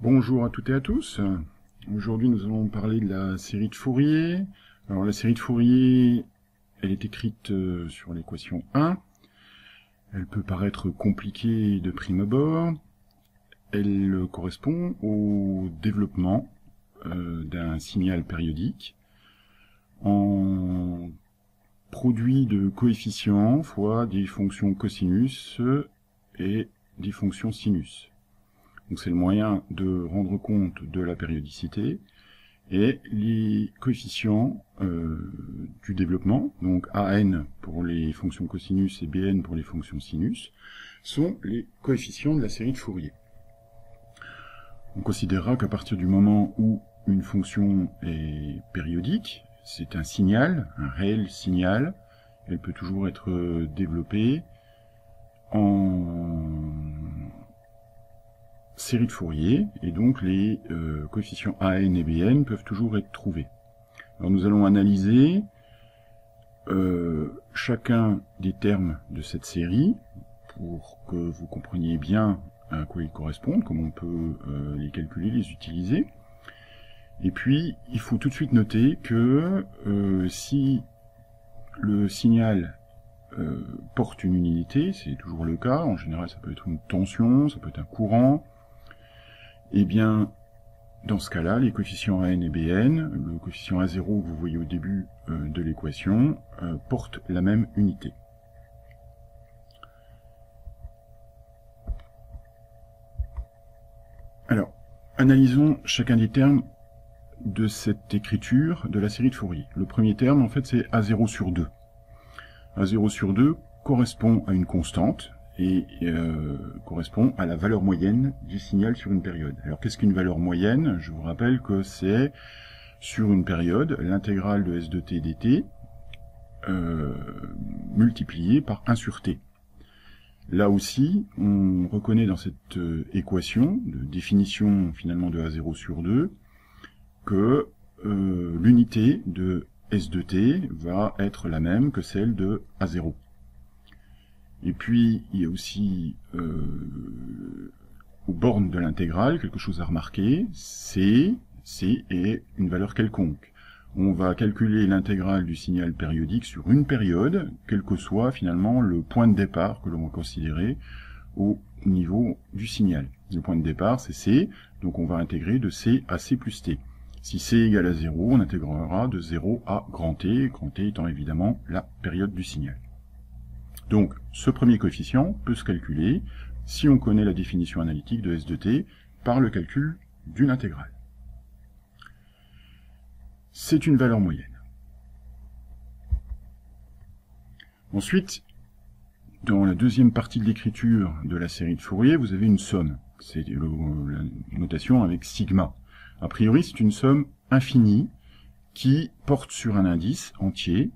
Bonjour à toutes et à tous. Aujourd'hui, nous allons parler de la série de Fourier. Alors, la série de Fourier, elle est écrite sur l'équation 1. Elle peut paraître compliquée de prime abord. Elle correspond au développement d'un signal périodique en produit de coefficients fois des fonctions cosinus et des fonctions sinus. Donc c'est le moyen de rendre compte de la périodicité, et les coefficients du développement, donc AN pour les fonctions cosinus et BN pour les fonctions sinus, sont les coefficients de la série de Fourier. On considérera qu'à partir du moment où une fonction est périodique, c'est un signal, un réel signal, elle peut toujours être développée en série de Fourier, et donc les coefficients AN et BN peuvent toujours être trouvés. Alors nous allons analyser chacun des termes de cette série pour que vous compreniez bien à quoi ils correspondent, comment on peut les calculer, les utiliser. Et puis, il faut tout de suite noter que si le signal porte une unité, c'est toujours le cas, en général ça peut être une tension, ça peut être un courant, et bien dans ce cas-là, les coefficients AN et BN, le coefficient A0 que vous voyez au début de l'équation, portent la même unité. Alors, analysons chacun des termes de cette écriture de la série de Fourier. Le premier terme, en fait, c'est A0 sur 2. A0 sur 2 correspond à une constante et correspond à la valeur moyenne du signal sur une période. Alors, qu'est-ce qu'une valeur moyenne? Je vous rappelle que c'est, sur une période, l'intégrale de S de t dt multipliée par 1 sur t. Là aussi, on reconnaît dans cette équation de définition finalement de A0 sur 2 que l'unité de S de t va être la même que celle de A0. Et puis, il y a aussi aux bornes de l'intégrale quelque chose à remarquer, C est une valeur quelconque. On va calculer l'intégrale du signal périodique sur une période, quel que soit finalement le point de départ que l'on va considérer au niveau du signal. Le point de départ, c'est C, donc on va intégrer de C à C plus T. Si C égale à 0, on intégrera de 0 à grand T étant évidemment la période du signal. Donc, ce premier coefficient peut se calculer, si on connaît la définition analytique de S de t, par le calcul d'une intégrale. C'est une valeur moyenne. Ensuite, dans la deuxième partie de l'écriture de la série de Fourier, vous avez une somme. C'est la notation avec sigma. A priori, c'est une somme infinie qui porte sur un indice entier,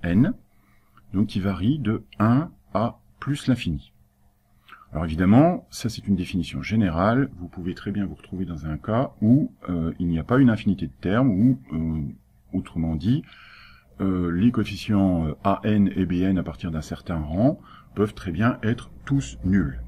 n, donc qui varie de 1 à plus l'infini. Alors évidemment, ça c'est une définition générale, vous pouvez très bien vous retrouver dans un cas où il n'y a pas une infinité de termes, ou autrement dit, les coefficients AN et BN à partir d'un certain rang peuvent très bien être tous nuls.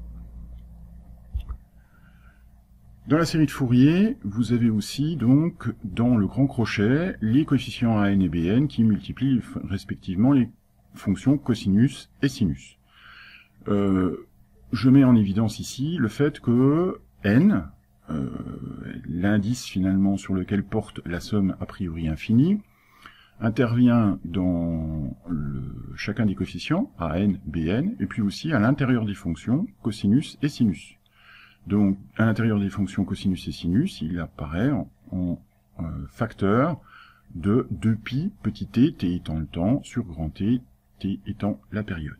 Dans la série de Fourier, vous avez aussi donc dans le grand crochet les coefficients AN et BN qui multiplient respectivement les fonctions cosinus et sinus. Je mets en évidence ici le fait que n, l'indice finalement sur lequel porte la somme a priori infinie, intervient dans chacun des coefficients, AN, BN, et puis aussi à l'intérieur des fonctions cosinus et sinus. Donc, à l'intérieur des fonctions cosinus et sinus, il apparaît en facteur de 2pi petit t, t étant le temps, sur grand T, t étant la période.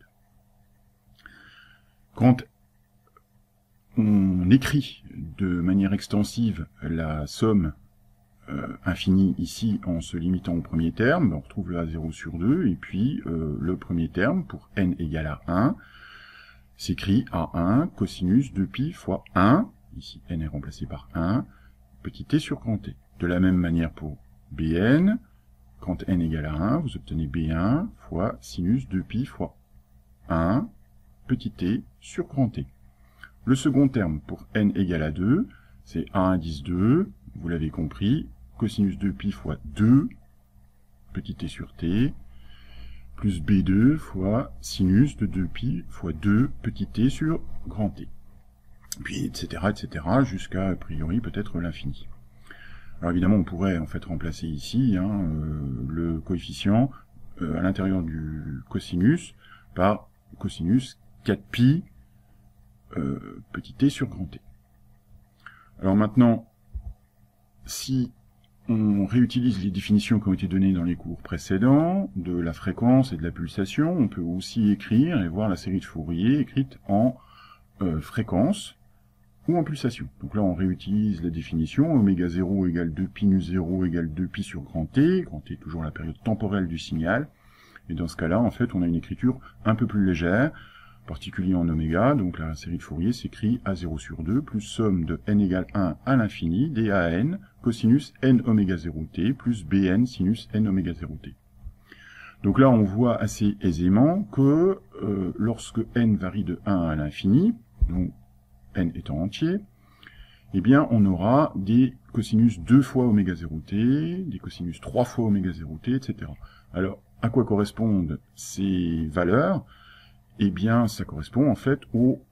Quand on écrit de manière extensive la somme infinie ici en se limitant au premier terme, on retrouve le A0 sur 2, et puis le premier terme, pour n égale à 1, s'écrit A1 cosinus 2pi fois 1, ici n est remplacé par 1, petit t sur grand T. De la même manière pour Bn, quand n égale à 1, vous obtenez B1 fois sinus 2pi fois 1, petit t sur grand T. Le second terme pour n égale à 2, c'est A indice 2, vous l'avez compris, cosinus de pi fois 2, petit t sur t, plus B2 fois sinus de 2pi fois 2 petit t sur grand T. Puis etc. jusqu'à a priori peut-être l'infini. Alors évidemment on pourrait en fait remplacer ici le coefficient à l'intérieur du cosinus par cosinus 4pi petit t sur grand T. Alors maintenant, si on réutilise les définitions qui ont été données dans les cours précédents, de la fréquence et de la pulsation, on peut aussi écrire et voir la série de Fourier écrite en fréquence ou en pulsation. Donc là, on réutilise la définition, oméga 0 égale 2pi nu 0 égale 2pi sur grand T est toujours la période temporelle du signal, et dans ce cas-là, en fait, on a une écriture un peu plus légère, en particulier en oméga, donc la série de Fourier s'écrit A0 sur 2, plus somme de n égale 1 à l'infini, DAN, cosinus n oméga 0t, plus BN sinus n oméga 0t. Donc là, on voit assez aisément que lorsque n varie de 1 à l'infini, donc n étant entier, eh bien, on aura des cosinus 2 fois oméga 0t, des cosinus 3 fois oméga 0t, etc. Alors, à quoi correspondent ces valeurs? Eh bien, ça correspond en fait aux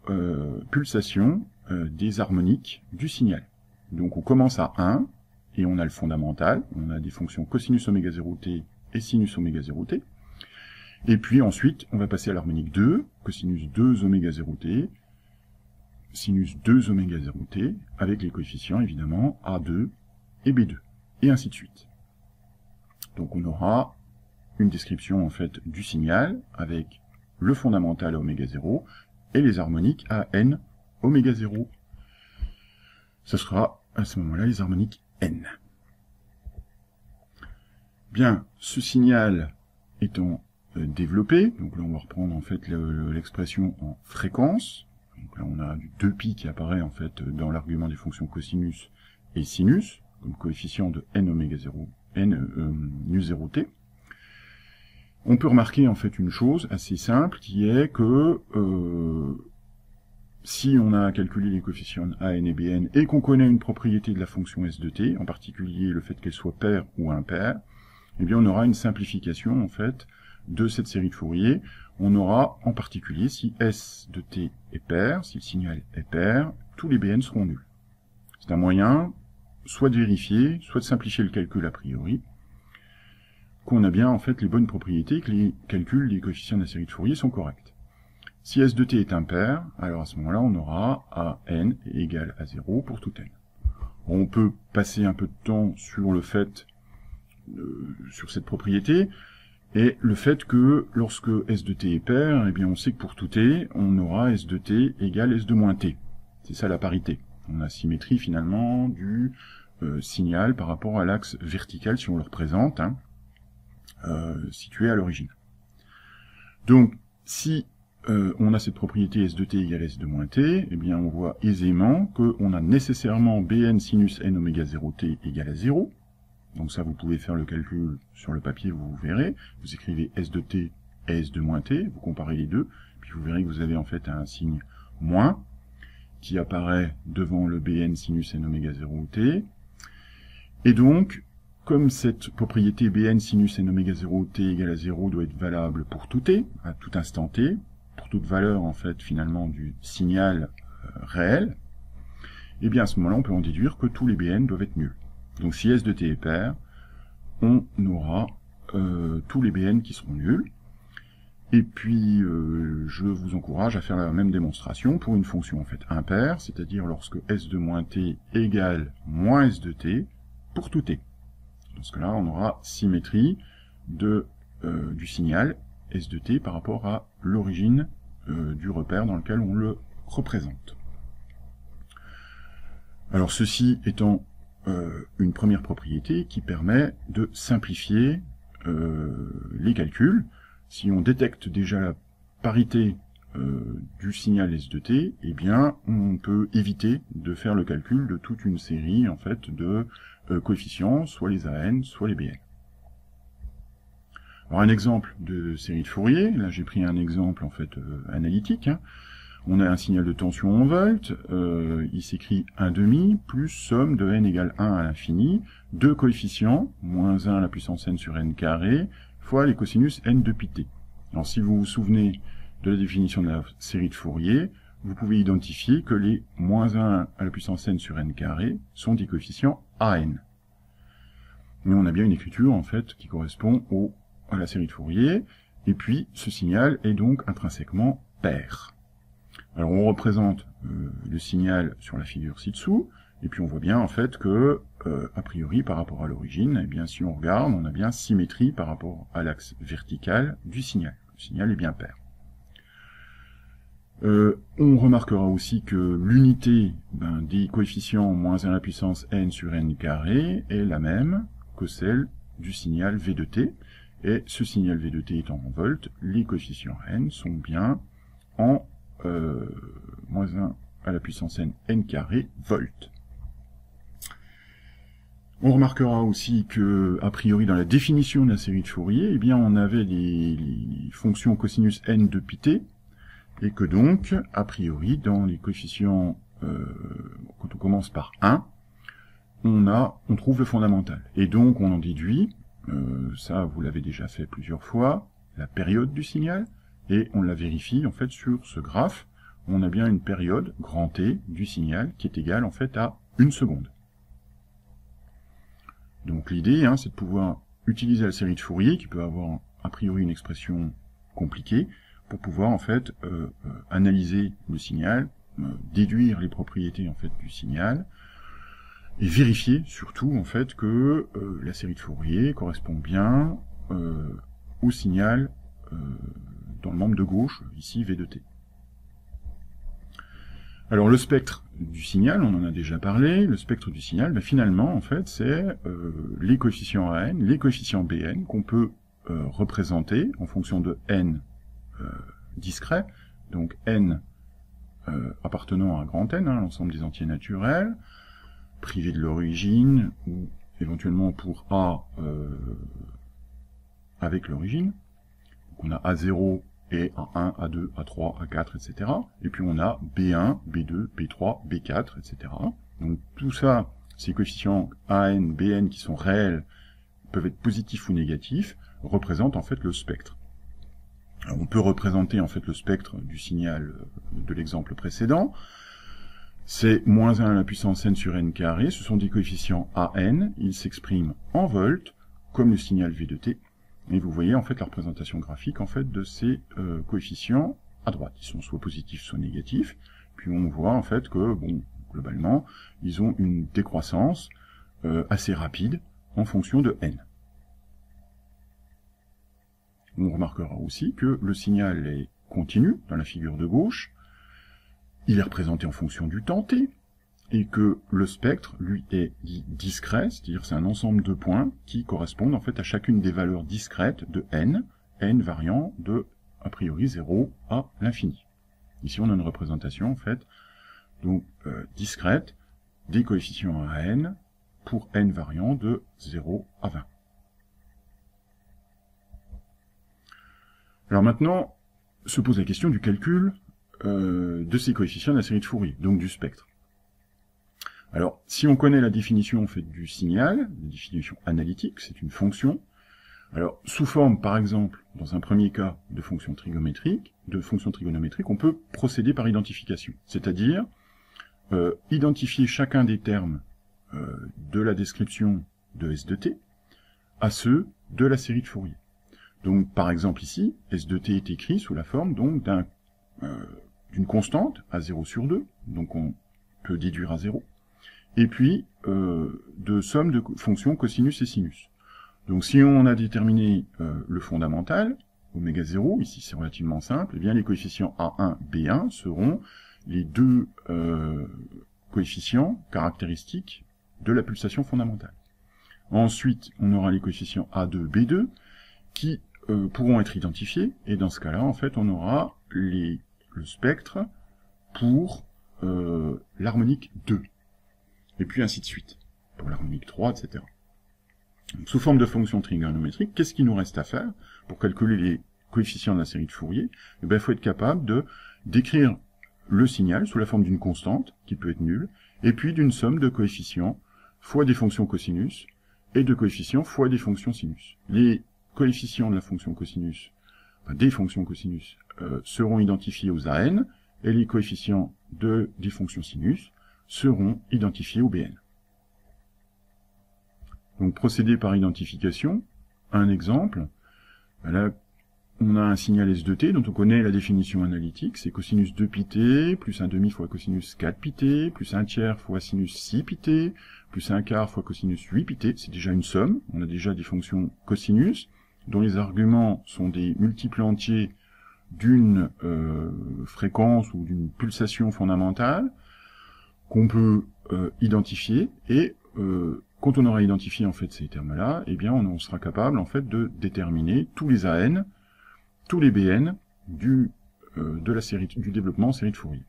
pulsations des harmoniques du signal. Donc on commence à 1, et on a le fondamental, on a des fonctions cosinus oméga 0t et sinus oméga 0t. Et puis ensuite, on va passer à l'harmonique 2, cosinus 2 oméga 0t, sinus 2 oméga 0t, avec les coefficients évidemment A2 et B2, et ainsi de suite. Donc on aura une description en fait du signal avec le fondamental à oméga 0 et les harmoniques à n oméga 0. Ce sera à ce moment-là les harmoniques n. Bien, ce signal étant développé, donc là on va reprendre en fait l'expression en fréquence. Donc là on a du 2pi qui apparaît en fait dans l'argument des fonctions cosinus et sinus, comme coefficient de n oméga 0, n nu 0t. On peut remarquer en fait une chose assez simple qui est que si on a calculé les coefficients a, n et bn et qu'on connaît une propriété de la fonction s de t, en particulier le fait qu'elle soit paire ou impaire, eh bien on aura une simplification en fait de cette série de Fourier. On aura en particulier si s de t est paire, si le signal est paire, tous les bn seront nuls. C'est un moyen soit de vérifier, soit de simplifier le calcul a priori, qu'on a bien en fait les bonnes propriétés, que les calculs des coefficients de la série de Fourier sont corrects. Si s de t est impair, alors à ce moment-là on aura a n égale à 0 pour tout n. On peut passer un peu de temps sur le fait, sur cette propriété, et le fait que lorsque s de t est pair, eh bien on sait que pour tout t, on aura s de t égale s de moins t. C'est ça la parité. On a symétrie finalement du signal par rapport à l'axe vertical si on le représente, situé à l'origine. Donc, si on a cette propriété s de t égale s de moins t, eh bien on voit aisément qu'on a nécessairement bn sinus n oméga 0t égale à 0. Donc ça, vous pouvez faire le calcul sur le papier, vous verrez. Vous écrivez s de t et s de moins t, vous comparez les deux, puis vous verrez que vous avez en fait un signe moins qui apparaît devant le bn sinus n oméga 0t. Et donc, comme cette propriété bn sinus n oméga 0t égale à 0 doit être valable pour tout t, à tout instant t, pour toute valeur en fait finalement du signal réel, et bien à ce moment-là on peut en déduire que tous les bn doivent être nuls. Donc si s de t est pair, on aura tous les bn qui seront nuls. Et puis je vous encourage à faire la même démonstration pour une fonction en fait impaire, c'est-à-dire lorsque s de moins t égale moins s de t pour tout t. Dans ce cas-là, on aura symétrie du signal s de t par rapport à l'origine du repère dans lequel on le représente. Alors ceci étant une première propriété qui permet de simplifier les calculs. Si on détecte déjà la parité du signal s de t, eh bien on peut éviter de faire le calcul de toute une série en fait de coefficients, soit les an, soit les bn. Alors un exemple de série de Fourier, là j'ai pris un exemple en fait analytique. On a un signal de tension en volts, il s'écrit 1/2 plus somme de n égale 1 à l'infini, de coefficients, moins 1 à la puissance n sur n carré, fois les cosinus n de pt. Alors si vous vous souvenez de la définition de la série de Fourier, vous pouvez identifier que les moins 1 à la puissance n sur n carré sont des coefficients an. Mais on a bien une écriture en fait qui correspond à la série de Fourier, et puis ce signal est donc intrinsèquement pair. Alors on représente le signal sur la figure ci-dessous, et puis on voit bien en fait que, a priori par rapport à l'origine, eh bien si on regarde, on a bien symétrie par rapport à l'axe vertical du signal. Le signal est bien pair. On remarquera aussi que l'unité des coefficients moins 1 à la puissance n sur n carré est la même que celle du signal V de t, et ce signal V de t étant en volts, les coefficients n sont bien en moins 1 à la puissance n carré volts. On remarquera aussi que, a priori, dans la définition de la série de Fourier, eh bien, on avait les fonctions cosinus n de pt, et que donc, a priori, dans les coefficients, quand on commence par 1, on trouve le fondamental. Et donc, on en déduit, ça vous l'avez déjà fait plusieurs fois, la période du signal, et on la vérifie, en fait, sur ce graphe, on a bien une période, grand T, du signal, qui est égale, en fait, à 1 seconde. Donc l'idée, c'est de pouvoir utiliser la série de Fourier, qui peut avoir, a priori, une expression compliquée, pour pouvoir, en fait, analyser le signal, déduire les propriétés, en fait, du signal, et vérifier, surtout, en fait, que la série de Fourier correspond bien au signal dans le membre de gauche, ici V de t. Alors le spectre du signal, on en a déjà parlé, le spectre du signal, finalement, en fait, c'est les coefficients an, les coefficients bn, qu'on peut représenter en fonction de n discret, donc n appartenant à grand N, l'ensemble des entiers naturels, privé de l'origine, ou éventuellement pour A avec l'origine. On a A0 et A1, A2, A3, A4, etc. Et puis on a B1, B2, B3, B4, etc. Donc tout ça, ces coefficients AN, BN qui sont réels, peuvent être positifs ou négatifs, représentent en fait le spectre. Alors, on peut représenter en fait le spectre du signal de l'exemple précédent. C'est moins 1 à la puissance n sur n carré, ce sont des coefficients AN, ils s'expriment en volts, comme le signal V de t, et vous voyez en fait la représentation graphique en fait de ces coefficients à droite. Ils sont soit positifs, soit négatifs, puis on voit en fait que, bon, globalement, ils ont une décroissance assez rapide en fonction de n. On remarquera aussi que le signal est continu dans la figure de gauche, il est représenté en fonction du temps t, et que le spectre, lui, est dit discret, c'est-à-dire c'est un ensemble de points qui correspondent en fait à chacune des valeurs discrètes de n variant de, a priori, 0 à l'infini. Ici on a une représentation en fait, donc discrète, des coefficients à n pour n variant de 0 à 20. Alors maintenant, se pose la question du calcul de ces coefficients de la série de Fourier, donc du spectre. Alors, si on connaît la définition en fait, du signal, la définition analytique, c'est une fonction, alors sous forme, par exemple, dans un premier cas de fonction trigonométrique, on peut procéder par identification, c'est-à-dire identifier chacun des termes de la description de S de t à ceux de la série de Fourier. Donc, par exemple ici, S de t est écrit sous la forme donc d'une constante à 0 sur 2, donc on peut déduire à 0, et puis de somme de fonctions cosinus et sinus. Donc si on a déterminé le fondamental, oméga 0, ici c'est relativement simple, eh bien les coefficients A1, B1 seront les deux coefficients caractéristiques de la pulsation fondamentale. Ensuite, on aura les coefficients A2, B2, qui pourront être identifiés, et dans ce cas-là, en fait, on aura le spectre pour l'harmonique 2, et puis ainsi de suite, pour l'harmonique 3, etc. Donc, sous forme de fonction trigonométrique, qu'est-ce qu'il nous reste à faire pour calculer les coefficients de la série de Fourier? Eh bien, il faut être capable de d'écrire le signal sous la forme d'une constante, qui peut être nulle, et puis d'une somme de coefficients fois des fonctions cosinus, et de coefficients fois des fonctions sinus. Les coefficients de la fonction cosinus, enfin des fonctions cosinus, seront identifiés aux AN, et les coefficients des fonctions sinus seront identifiés au BN. Donc procéder par identification, un exemple, là on a un signal S de t dont on connaît la définition analytique, c'est cosinus 2πt plus 1/2 fois cosinus 4πt plus 1/3 fois sinus 6πt plus 1/4 fois cosinus 8πt, c'est déjà une somme, on a déjà des fonctions cosinus dont les arguments sont des multiples entiers d'une fréquence ou d'une pulsation fondamentale qu'on peut identifier, et quand on aura identifié en fait ces termes-là, eh bien on sera capable en fait de déterminer tous les AN, tous les BN de la série du développement en série de Fourier.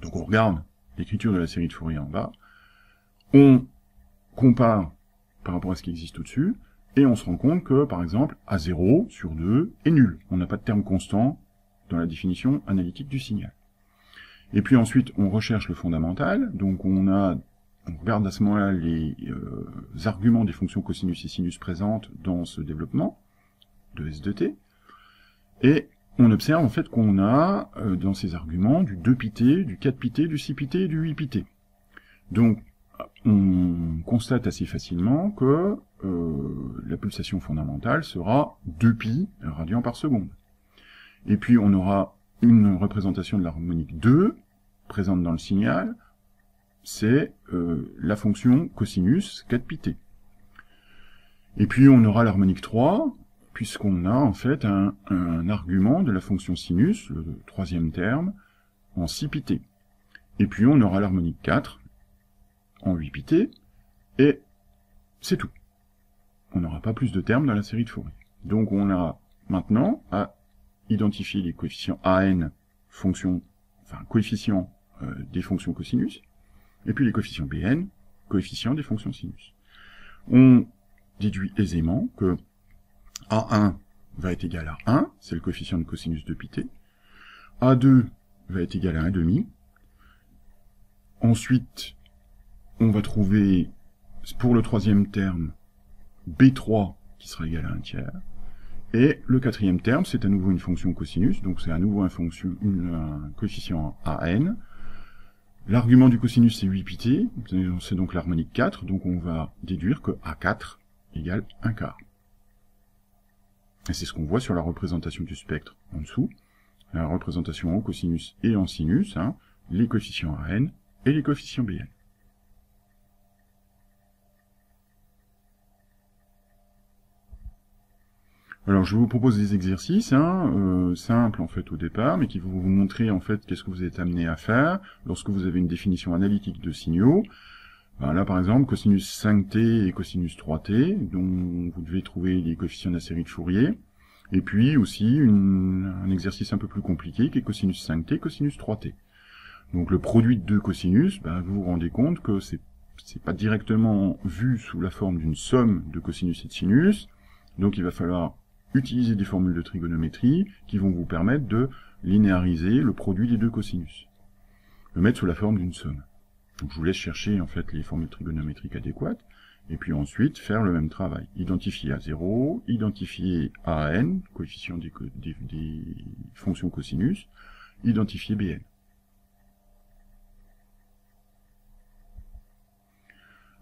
Donc on regarde l'écriture de la série de Fourier en bas, on compare par rapport à ce qui existe au-dessus, et on se rend compte que, par exemple, A0 sur 2 est nul. On n'a pas de terme constant dans la définition analytique du signal. Et puis ensuite, on recherche le fondamental, donc on regarde à ce moment-là les arguments des fonctions cosinus et sinus présentes dans ce développement de S de t, et on observe en fait qu'on a dans ces arguments du 2πt, du 4πt, du 6πt et du 8πt. Donc on constate assez facilement que la pulsation fondamentale sera 2π radians par seconde. Et puis on aura une représentation de l'harmonique 2 présente dans le signal, c'est la fonction cosinus 4πt. Et puis on aura l'harmonique 3, puisqu'on a en fait un argument de la fonction sinus, le troisième terme, en 6πt. Et puis on aura l'harmonique 4 en 8πt, et c'est tout. On n'aura pas plus de termes dans la série de Fourier. Donc on a maintenant à identifier les coefficients AN, coefficients des fonctions cosinus, et puis les coefficients BN, coefficients des fonctions sinus. On déduit aisément que A1 va être égal à 1, c'est le coefficient de cosinus de πt, A2 va être égal à 1/2, ensuite on va trouver pour le troisième terme B3 qui sera égal à 1/3, et le quatrième terme c'est à nouveau une fonction cosinus, donc c'est à nouveau un coefficient AN. L'argument du cosinus c'est 8πt, c'est donc l'harmonique 4, donc on va déduire que A4 égale 1/4. Et c'est ce qu'on voit sur la représentation du spectre en dessous, la représentation en cosinus et en sinus, les coefficients AN et les coefficients BN. Alors je vous propose des exercices simples en fait au départ, mais qui vont vous montrer en fait qu'est-ce que vous êtes amené à faire lorsque vous avez une définition analytique de signaux. Ben là par exemple cosinus 5t et cosinus 3t, dont vous devez trouver les coefficients de la série de Fourier, et puis aussi un exercice un peu plus compliqué qui est cosinus 5t, cosinus 3t. Donc le produit de deux cosinus, ben, vous vous rendez compte que c'est pas directement vu sous la forme d'une somme de cosinus et de sinus, donc il va falloir utiliser des formules de trigonométrie qui vont vous permettre de linéariser le produit des deux cosinus, le mettre sous la forme d'une somme. Donc je vous laisse chercher en fait les formules trigonométriques adéquates, et puis ensuite faire le même travail. Identifier A0, identifier AN, coefficient des fonctions cosinus, identifier BN.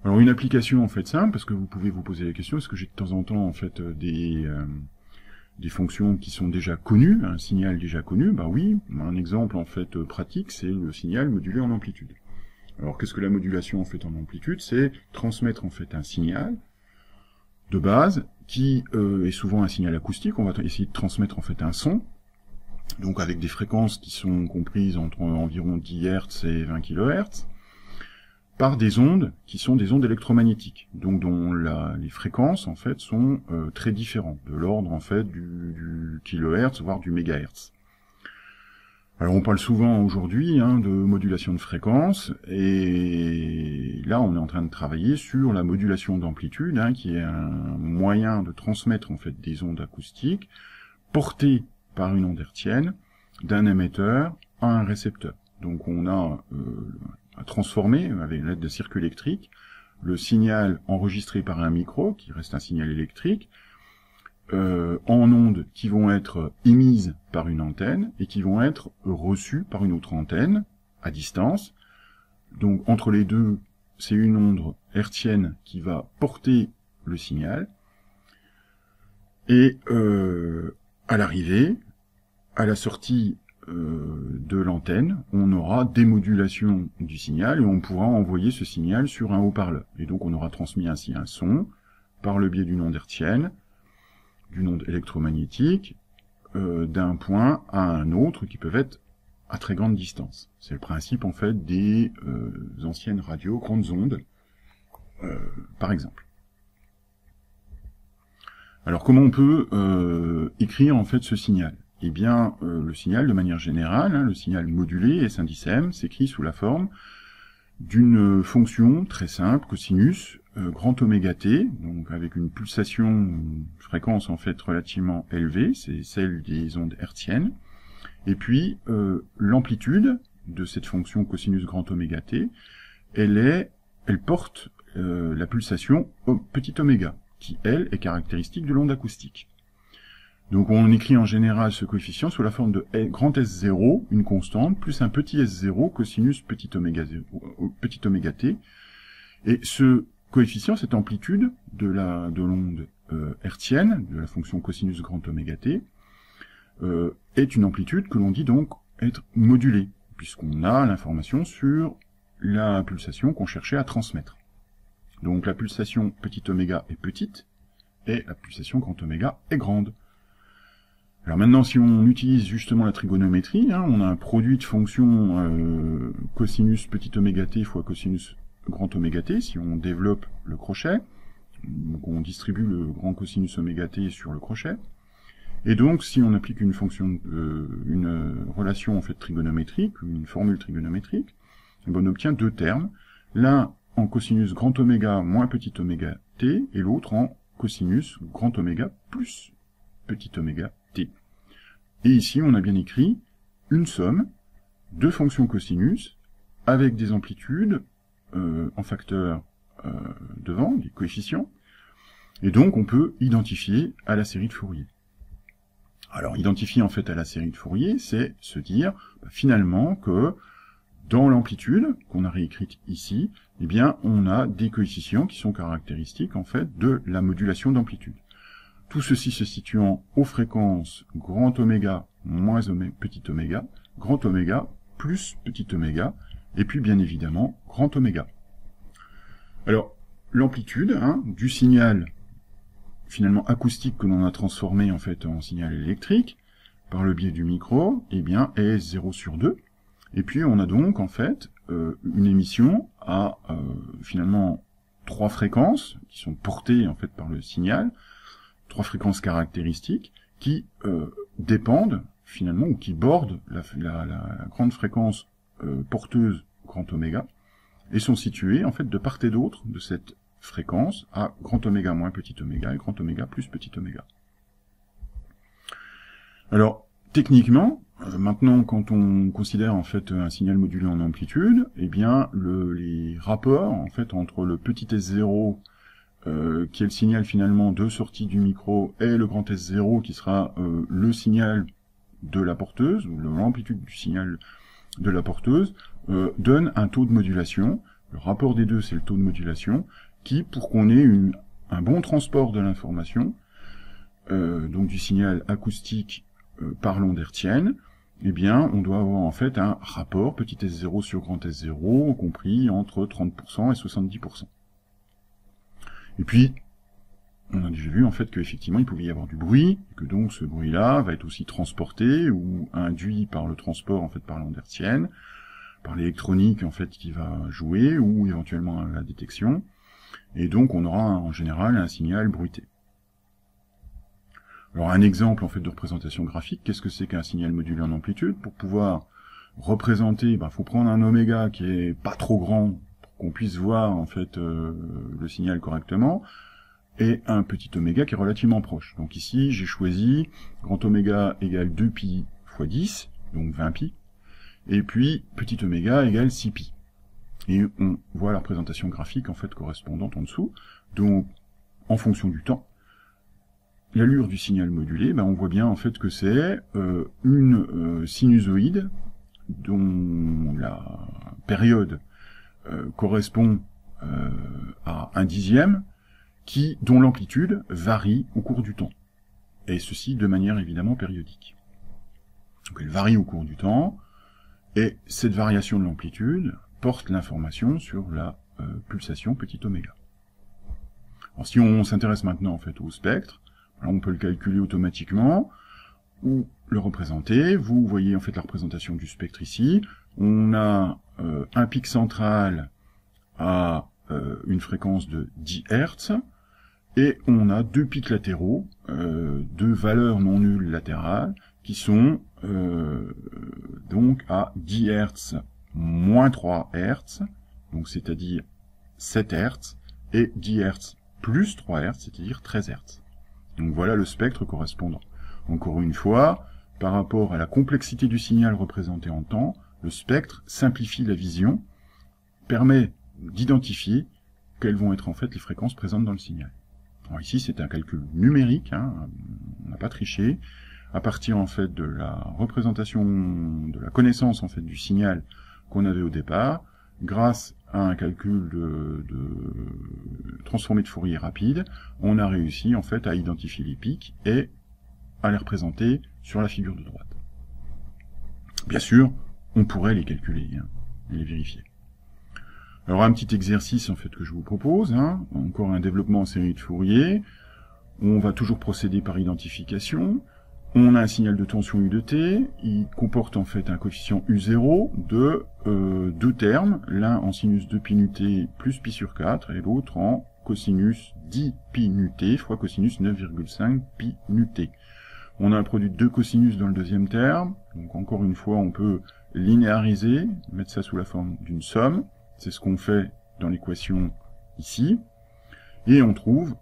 Alors une application en fait simple, parce que vous pouvez vous poser la question, est-ce que j'ai de temps en temps en fait des fonctions qui sont déjà connues, un signal déjà connu? Bah oui, un exemple en fait pratique, c'est le signal modulé en amplitude. Alors qu'est-ce que la modulation en fait en amplitude? C'est transmettre en fait un signal de base qui est souvent un signal acoustique. On va essayer de transmettre en fait un son, donc avec des fréquences qui sont comprises entre environ 10 Hz et 20 kHz, par des ondes qui sont des ondes électromagnétiques, donc dont les fréquences en fait sont très différentes, de l'ordre en fait du kilohertz voire du mégahertz. Alors on parle souvent aujourd'hui de modulation de fréquence, et là on est en train de travailler sur la modulation d'amplitude, qui est un moyen de transmettre en fait des ondes acoustiques portées par une onde hertzienne d'un émetteur à un récepteur. Donc on a à transformer, avec l'aide de circuits électriques, le signal enregistré par un micro, qui reste un signal électrique, en ondes qui vont être émises par une antenne et qui vont être reçues par une autre antenne à distance. Donc entre les deux, c'est une onde hertzienne qui va porter le signal. Et à l'arrivée, à la sortie de l'antenne, on aura démodulation du signal et on pourra envoyer ce signal sur un haut-parleur. Et donc on aura transmis ainsi un son par le biais d'une onde hertzienne, d'une onde électromagnétique, d'un point à un autre qui peuvent être à très grande distance. C'est le principe en fait des anciennes radios grandes ondes, par exemple. Alors comment on peut écrire en fait ce signal? Eh bien, le signal de manière générale, le signal modulé S110M, s'écrit sous la forme d'une fonction très simple, cosinus, grand oméga t, donc avec une pulsation, une fréquence en fait relativement élevée, c'est celle des ondes hertziennes, et puis l'amplitude de cette fonction cosinus grand oméga t, elle porte la pulsation petit oméga, qui elle est caractéristique de l'onde acoustique. Donc on écrit en général ce coefficient sous la forme de grand S0, une constante, plus un petit S0 cosinus petit oméga t. Et ce coefficient, cette amplitude de l'onde hertzienne, de la fonction cosinus grand oméga t, est une amplitude que l'on dit donc être modulée, puisqu'on a l'information sur la pulsation qu'on cherchait à transmettre. Donc la pulsation petit oméga est petite, et la pulsation grand oméga est grande. Alors maintenant, si on utilise justement la trigonométrie, on a un produit de fonction cosinus petit oméga t fois cosinus grand oméga t, si on développe le crochet, donc on distribue le grand cosinus oméga t sur le crochet, et donc si on applique une fonction, une relation en fait trigonométrique, une formule trigonométrique, on obtient deux termes, l'un en cosinus grand oméga moins petit oméga t, et l'autre en cosinus grand oméga plus petit oméga t. Et ici, on a bien écrit une somme de fonctions cosinus avec des amplitudes en facteur devant, des coefficients, et donc on peut identifier à la série de Fourier. Alors, identifier en fait à la série de Fourier, c'est se dire finalement que dans l'amplitude qu'on a réécrite ici, eh bien, on a des coefficients qui sont caractéristiques en fait de la modulation d'amplitude. Tout ceci se situant aux fréquences grand oméga moins petit oméga, grand oméga plus petit oméga, et puis bien évidemment grand oméga. Alors, l'amplitude du signal finalement acoustique que l'on a transformé en fait en signal électrique par le biais du micro, eh bien, est 0 sur 2. Et puis on a donc en fait une émission à finalement 3 fréquences qui sont portées en fait par le signal, 3 fréquences caractéristiques qui dépendent finalement ou qui bordent la grande fréquence porteuse grand oméga et sont situées en fait de part et d'autre de cette fréquence à grand oméga moins petit oméga et grand oméga plus petit oméga. Alors techniquement, maintenant quand on considère en fait un signal modulé en amplitude, eh bien les rapports en fait entre le petit S0 qui est le signal finalement de sortie du micro, et le grand S0 qui sera le signal de la porteuse, ou l'amplitude du signal de la porteuse, donne un taux de modulation. Le rapport des deux, c'est le taux de modulation, qui, pour qu'on ait un bon transport de l'information, donc du signal acoustique par l'onde hertzienne, eh bien, on doit avoir en fait un rapport petit S0 sur grand S0, compris entre 30% et 70%. Et puis, on a déjà vu en fait qu'effectivement il pouvait y avoir du bruit, et que donc ce bruit-là va être aussi transporté ou induit par le transport en fait par l'onde hertzienne, par l'électronique en fait qui va jouer, ou éventuellement la détection, et donc on aura en général un signal bruité. Alors un exemple en fait de représentation graphique, qu'est-ce que c'est qu'un signal modulé en amplitude? Pour pouvoir représenter, faut prendre un oméga qui est pas trop grand, qu'on puisse voir en fait le signal correctement, et un petit oméga qui est relativement proche. Donc ici, j'ai choisi grand oméga égale 2pi fois 10, donc 20 pi, et puis petit oméga égale 6pi. Et on voit la représentation graphique en fait correspondante en dessous. Donc, en fonction du temps, l'allure du signal modulé, ben, on voit bien en fait que c'est une sinusoïde dont la période correspond à 1/10, dont l'amplitude varie au cours du temps. Et ceci de manière évidemment périodique. Donc elle varie au cours du temps, et cette variation de l'amplitude porte l'information sur la pulsation petit oméga. Alors si on s'intéresse maintenant en fait au spectre, alors on peut le calculer automatiquement, ou le représenter. Vous voyez en fait la représentation du spectre ici. On a un pic central à une fréquence de 10 Hz, et on a deux pics latéraux, de valeurs non nulles latérales, qui sont donc à 10 Hz moins 3 Hz, donc c'est-à-dire 7 Hz, et 10 Hz plus 3 Hz, c'est-à-dire 13 Hz. Donc voilà le spectre correspondant. Encore une fois, par rapport à la complexité du signal représenté en temps, le spectre simplifie la vision, permet d'identifier quelles vont être en fait les fréquences présentes dans le signal. Alors ici c'est un calcul numérique, hein, on n'a pas triché, à partir en fait de la représentation, de la connaissance en fait du signal qu'on avait au départ, grâce à un calcul de transformé de Fourier rapide, on a réussi en fait à identifier les pics et à les représenter sur la figure de droite. Bien sûr, on pourrait les calculer, hein, et les vérifier. Alors un petit exercice en fait que je vous propose, hein, encore un développement en série de Fourier. On va toujours procéder par identification. On a un signal de tension U de t, il comporte en fait un coefficient U0 de deux termes, l'un en sinus 2pi nu t plus pi sur 4 et l'autre en cosinus 10 pi nu t fois cosinus 9,5 pi nu t. On a un produit de deux cosinus dans le deuxième terme, donc encore une fois on peut linéariser, mettre ça sous la forme d'une somme, c'est ce qu'on fait dans l'équation ici, et on trouve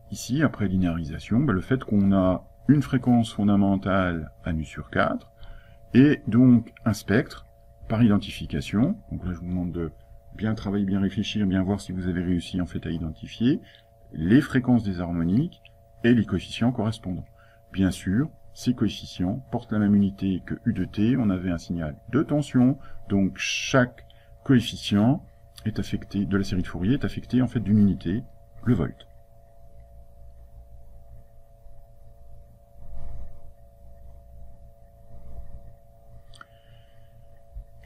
ici, après linéarisation, le fait qu'on a une fréquence fondamentale à nu sur 4, et donc un spectre par identification. Donc là je vous demande de bien travailler, bien réfléchir, bien voir si vous avez réussi en fait à identifier les fréquences des harmoniques et les coefficients correspondants. Bien sûr, ces coefficients portent la même unité que U de t, on avait un signal de tension, donc chaque coefficient est affecté, de la série de Fourier est affecté en fait d'une unité, le volt.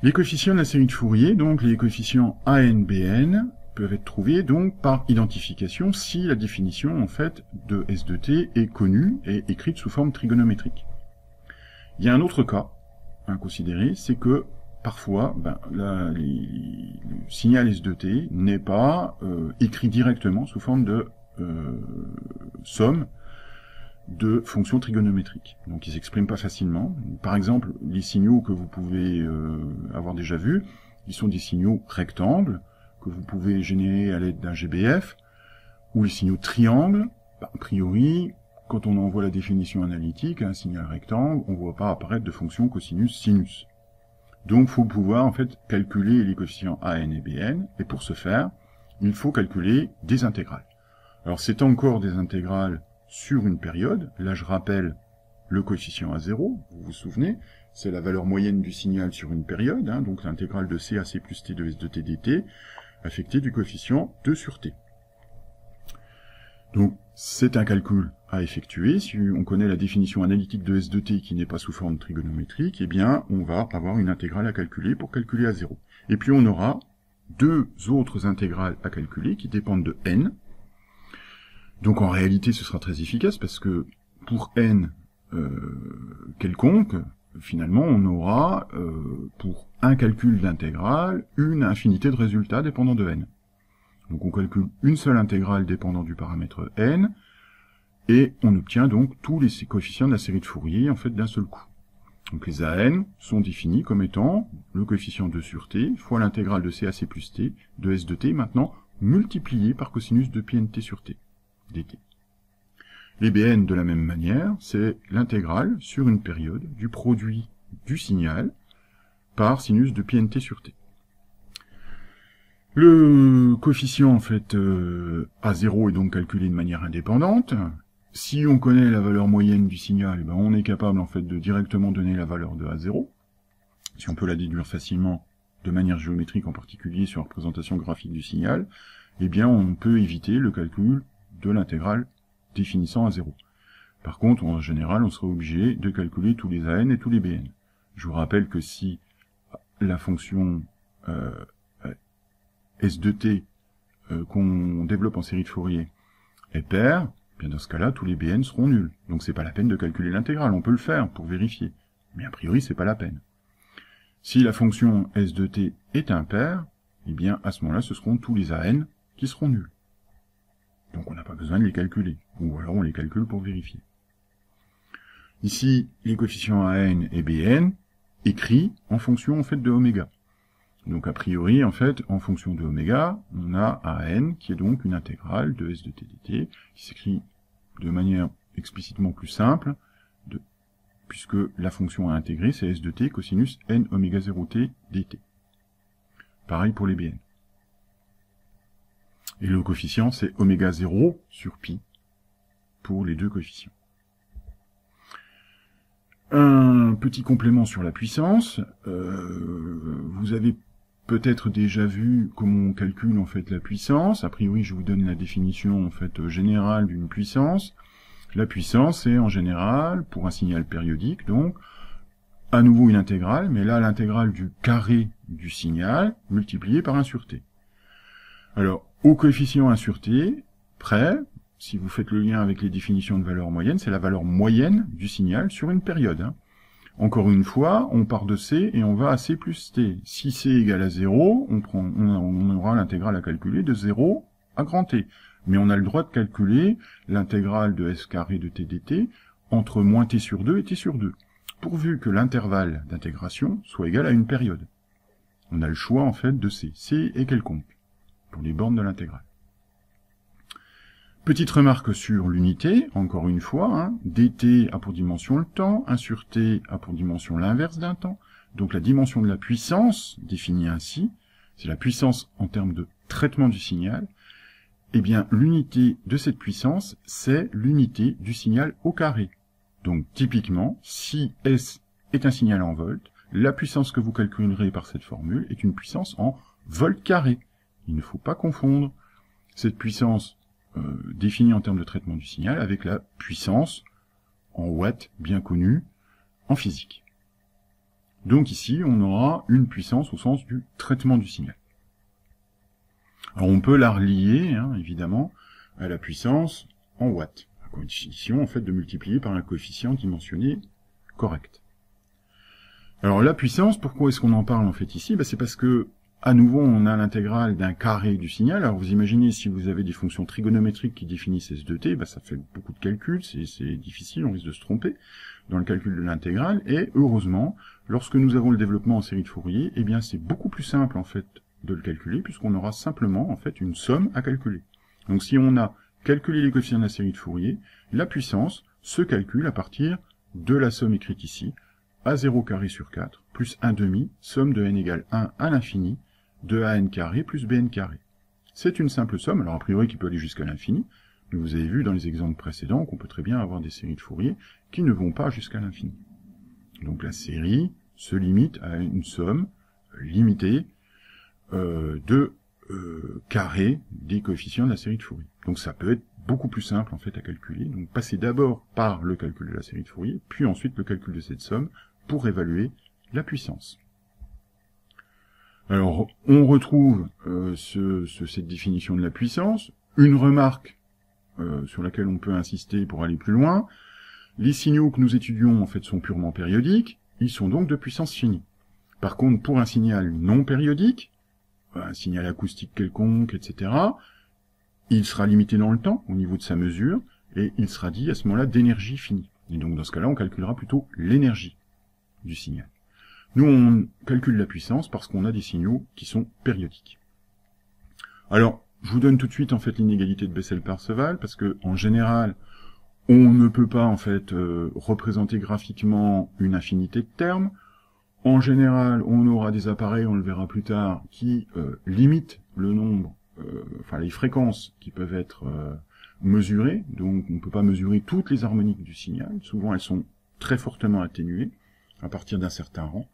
Les coefficients de la série de Fourier, donc les coefficients AN, BN, peuvent être trouvés donc par identification si la définition en fait de S de t est connue et écrite sous forme trigonométrique. Il y a un autre cas à considérer, c'est que parfois le signal S de t n'est pas écrit directement sous forme de somme de fonctions trigonométriques. Donc ils s'expriment pas facilement. Par exemple, les signaux que vous pouvez avoir déjà vus, ils sont des signaux rectangles que vous pouvez générer à l'aide d'un GBF, ou les signaux triangles. A priori, quand on envoie la définition analytique, un signal rectangle, on ne voit pas apparaître de fonction cosinus-sinus. Donc il faut pouvoir en fait calculer les coefficients AN et BN, et pour ce faire, il faut calculer des intégrales. Alors c'est encore des intégrales sur une période. Là je rappelle le coefficient A0, vous vous souvenez, c'est la valeur moyenne du signal sur une période, hein, donc l'intégrale de C à C plus T de S de T dt, affectée du coefficient 2 sur T. Donc c'est un calcul à effectuer. Si on connaît la définition analytique de S de T qui n'est pas sous forme trigonométrique, eh bien on va avoir une intégrale à calculer pour calculer A0. Et puis on aura deux autres intégrales à calculer qui dépendent de n. Donc en réalité ce sera très efficace parce que pour n quelconque, finalement on aura pour un calcul d'intégrale une infinité de résultats dépendant de n. Donc on calcule une seule intégrale dépendant du paramètre n, et on obtient donc tous les coefficients de la série de Fourier en fait d'un seul coup. Donc les AN sont définis comme étant le coefficient 2 sur t fois l'intégrale de C à C plus T de S de T maintenant multiplié par cosinus de pi nt sur T dt. Les BN de la même manière, c'est l'intégrale sur une période du produit du signal par sinus de pi nt sur t. Le coefficient en fait A0 est donc calculé de manière indépendante. Si on connaît la valeur moyenne du signal, ben on est capable en fait de directement donner la valeur de A0. Si on peut la déduire facilement de manière géométrique, en particulier sur la représentation graphique du signal, eh bien on peut éviter le calcul de l'intégrale définissant A0. Par contre, en général, on sera obligé de calculer tous les AN et tous les BN. Je vous rappelle que si la fonction S de t qu'on développe en série de Fourier est paire, bien dans ce cas-là, tous les BN seront nuls. Donc c'est pas la peine de calculer l'intégrale, on peut le faire pour vérifier. Mais a priori, c'est pas la peine. Si la fonction S de t est impaire, eh bien à ce moment-là, ce seront tous les AN qui seront nuls. Donc on n'a pas besoin de les calculer, ou alors on les calcule pour vérifier. Ici, les coefficients AN et BN écrits en fonction en fait de oméga. Donc a priori, en fait, en fonction de oméga, on a AN qui est donc une intégrale de S de t dt, qui s'écrit de manière explicitement plus simple, puisque la fonction à intégrer, c'est S de t cosinus n oméga 0t dt. Pareil pour les BN. Et le coefficient, c'est oméga 0 sur pi pour les deux coefficients. Un petit complément sur la puissance. Vous avez peut-être déjà vu comment on calcule en fait la puissance. A priori, je vous donne la définition en fait générale d'une puissance. La puissance est en général, pour un signal périodique, donc, à nouveau une intégrale, mais là l'intégrale du carré du signal multiplié par 1 sur t. Alors, au coefficient 1 sur t, près, si vous faites le lien avec les définitions de valeur moyenne, c'est la valeur moyenne du signal sur une période. Encore une fois, on part de C et on va à C plus T. Si C égale à 0, on aura l'intégrale à calculer de 0 à grand T. Mais on a le droit de calculer l'intégrale de S carré de T dt entre moins T sur 2 et T sur 2, pourvu que l'intervalle d'intégration soit égal à une période. On a le choix en fait de C. C est quelconque, pour les bornes de l'intégrale. Petite remarque sur l'unité, encore une fois, dt a pour dimension le temps, 1 sur t a pour dimension l'inverse d'un temps, donc la dimension de la puissance, définie ainsi, c'est la puissance en termes de traitement du signal, eh bien l'unité de cette puissance, c'est l'unité du signal au carré. Donc typiquement, si S est un signal en volts, la puissance que vous calculerez par cette formule est une puissance en volts carrés. Il ne faut pas confondre cette puissance définie en termes de traitement du signal avec la puissance en watts bien connue en physique. Donc ici, on aura une puissance au sens du traitement du signal. Alors on peut la relier, évidemment, à la puissance en watts, à condition en fait de multiplier par un coefficient dimensionné correct. Alors la puissance, pourquoi est-ce qu'on en parle en fait ici? C'est parce que à nouveau, on a l'intégrale d'un carré du signal. Alors vous imaginez, si vous avez des fonctions trigonométriques qui définissent S de t, ça fait beaucoup de calculs, c'est difficile, on risque de se tromper dans le calcul de l'intégrale. Et heureusement, lorsque nous avons le développement en série de Fourier, eh bien c'est beaucoup plus simple en fait de le calculer, puisqu'on aura simplement en fait une somme à calculer. Donc si on a calculé les coefficients de la série de Fourier, la puissance se calcule à partir de la somme écrite ici, A0 carré sur 4, plus 1 demi, somme de n égale 1 à l'infini, de AN carré plus BN carré. C'est une simple somme, alors a priori qui peut aller jusqu'à l'infini, mais vous avez vu dans les exemples précédents qu'on peut très bien avoir des séries de Fourier qui ne vont pas jusqu'à l'infini. Donc la série se limite à une somme limitée de carré des coefficients de la série de Fourier. Donc ça peut être beaucoup plus simple en fait à calculer, donc passez d'abord par le calcul de la série de Fourier, puis ensuite le calcul de cette somme pour évaluer la puissance. Alors, on retrouve cette définition de la puissance. Une remarque sur laquelle on peut insister pour aller plus loin. Les signaux que nous étudions, en fait, sont purement périodiques. Ils sont donc de puissance finie. Par contre, pour un signal non périodique, un signal acoustique quelconque, etc., il sera limité dans le temps, au niveau de sa mesure, et il sera dit à ce moment-là d'énergie finie. Et donc, dans ce cas-là, on calculera plutôt l'énergie du signal. Nous, on calcule la puissance parce qu'on a des signaux qui sont périodiques. Alors, je vous donne tout de suite en fait l'inégalité de Bessel-Parseval parce que en général, on ne peut pas en fait représenter graphiquement une infinité de termes. En général, on aura des appareils, on le verra plus tard, qui limitent le nombre, enfin les fréquences qui peuvent être mesurées. Donc on ne peut pas mesurer toutes les harmoniques du signal. Souvent elles sont très fortement atténuées à partir d'un certain rang.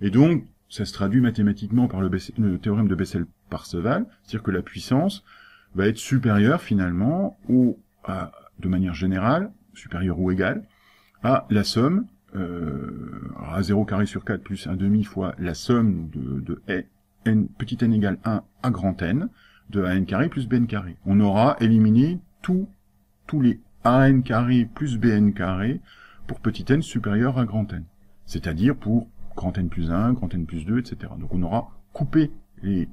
Et donc ça se traduit mathématiquement par le théorème de Bessel-Parseval, c'est-à-dire que la puissance va être supérieure finalement de manière générale, supérieure ou égale, à la somme à 0 carré sur 4 plus 1 demi fois la somme de n, petit n égale 1 à grand N, de an carré plus bn carré. On aura éliminé tous les an carré plus bn carré pour petit n supérieur à grand N. C'est-à-dire pour grand N plus 1, grand N plus 2, etc. Donc on aura coupé les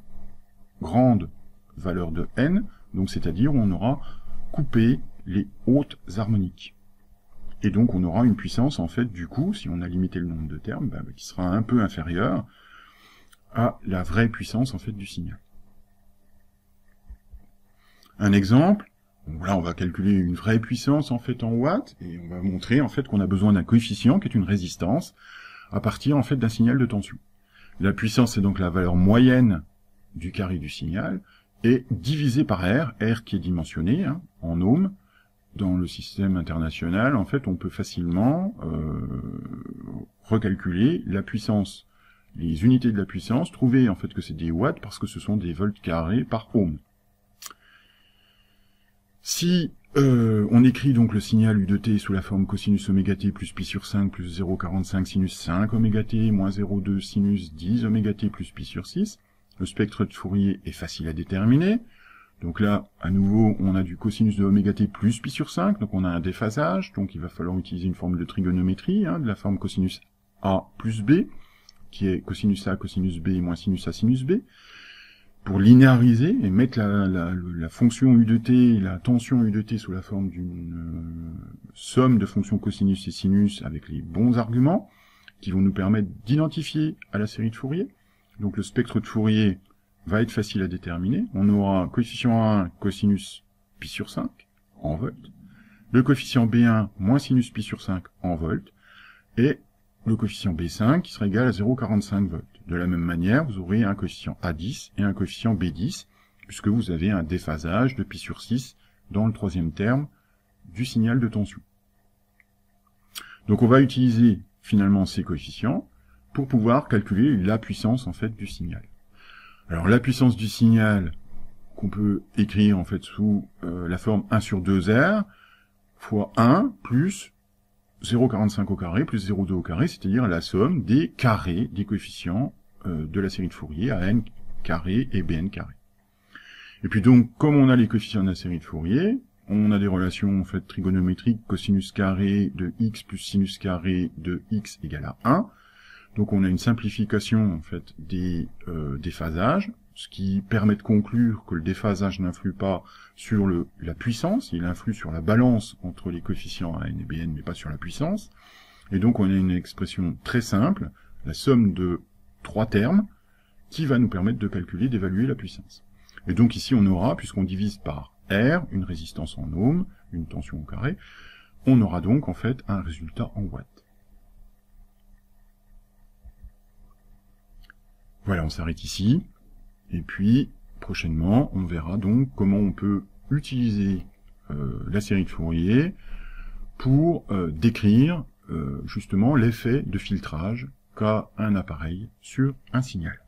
grandes valeurs de n, donc c'est-à-dire on aura coupé les hautes harmoniques. Et donc on aura une puissance, en fait, du coup, si on a limité le nombre de termes, qui sera un peu inférieure à la vraie puissance, en fait, du signal. Un exemple, donc là on va calculer une vraie puissance, en fait, en watts, et on va montrer, en fait, qu'on a besoin d'un coefficient, qui est une résistance, à partir, en fait, d'un signal de tension. La puissance, c'est donc la valeur moyenne du carré du signal, et divisé par R qui est dimensionné, en ohms. Dans le système international, en fait, on peut facilement recalculer la puissance, les unités de la puissance, trouver en fait que c'est des watts parce que ce sont des volts carrés par ohm. Si on écrit donc le signal U de t sous la forme cosinus oméga t plus pi sur 5 plus 0,45 sinus 5 oméga t moins 0,2 sinus 10 oméga t plus pi sur 6, le spectre de Fourier est facile à déterminer. Donc là, à nouveau, on a du cosinus de oméga t plus pi sur 5, donc on a un déphasage, donc il va falloir utiliser une formule de trigonométrie, de la forme cosinus A plus B, qui est cosinus A, cosinus B, moins sinus A, sinus B, pour linéariser et mettre la fonction U de t, la tension U de t sous la forme d'une somme de fonctions cosinus et sinus avec les bons arguments, qui vont nous permettre d'identifier à la série de Fourier. Donc le spectre de Fourier va être facile à déterminer. On aura coefficient 1 cosinus pi sur 5 en volts, le coefficient B1 moins sinus pi sur 5 en volts, et le coefficient B5 qui sera égal à 0,45 volts. De la même manière, vous aurez un coefficient A10 et un coefficient B10, puisque vous avez un déphasage de pi sur 6 dans le troisième terme du signal de tension. Donc on va utiliser finalement ces coefficients pour pouvoir calculer la puissance en fait du signal. Alors la puissance du signal qu'on peut écrire en fait sous la forme 1 sur 2R fois 1 plus 0,45 au carré plus 0,2 au carré, c'est-à-dire la somme des carrés des coefficients de la série de Fourier à n carré et bn carré. Et puis donc, comme on a les coefficients de la série de Fourier, on a des relations en fait trigonométriques, cosinus carré de x plus sinus carré de x égale à 1. Donc on a une simplification en fait des déphasages, ce qui permet de conclure que le déphasage n'influe pas sur la puissance, il influe sur la balance entre les coefficients a n et bn, mais pas sur la puissance. Et donc on a une expression très simple, la somme de 3 termes, qui va nous permettre de calculer, d'évaluer la puissance. Et donc ici on aura, puisqu'on divise par R, une résistance en ohms, une tension au carré, on aura donc en fait un résultat en watts. Voilà, on s'arrête ici, et puis prochainement on verra donc comment on peut utiliser la série de Fourier pour décrire justement l'effet de filtrage qu'a un appareil sur un signal.